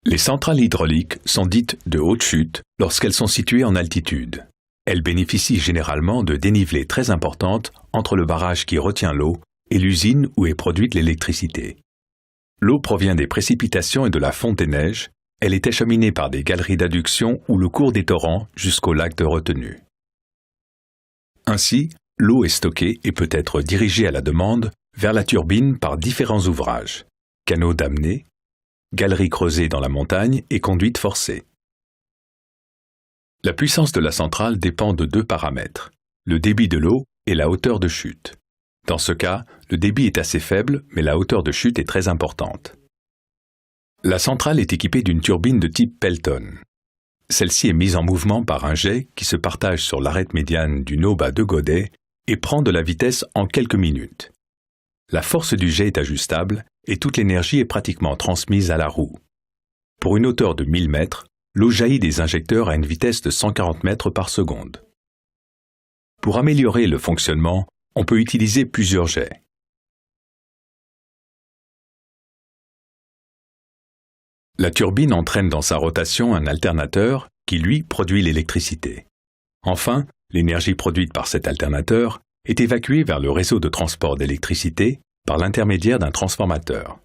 Les centrales hydrauliques sont dites de haute chute lorsqu'elles sont situées en altitude. Elles bénéficient généralement de dénivelées très importantes entre le barrage qui retient l'eau et l'usine où est produite l'électricité. L'eau provient des précipitations et de la fonte des neiges. Elle est acheminée par des galeries d'adduction ou le cours des torrents jusqu'au lac de retenue. Ainsi, l'eau est stockée et peut être dirigée à la demande vers la turbine par différents ouvrages: canaux d'amener, galeries creusées dans la montagne et conduites forcées. La puissance de la centrale dépend de deux paramètres, le débit de l'eau et la hauteur de chute. Dans ce cas, le débit est assez faible, mais la hauteur de chute est très importante. La centrale est équipée d'une turbine de type Pelton. Celle-ci est mise en mouvement par un jet qui se partage sur l'arête médiane d'une aube à 2 godets et prend de la vitesse en quelques minutes. La force du jet est ajustable et toute l'énergie est pratiquement transmise à la roue. Pour une hauteur de 1000 mètres, l'eau jaillit des injecteurs à une vitesse de 140 mètres par seconde. Pour améliorer le fonctionnement, on peut utiliser plusieurs jets. La turbine entraîne dans sa rotation un alternateur qui, lui, produit l'électricité. Enfin, l'énergie produite par cet alternateur est évacuée vers le réseau de transport d'électricité par l'intermédiaire d'un transformateur.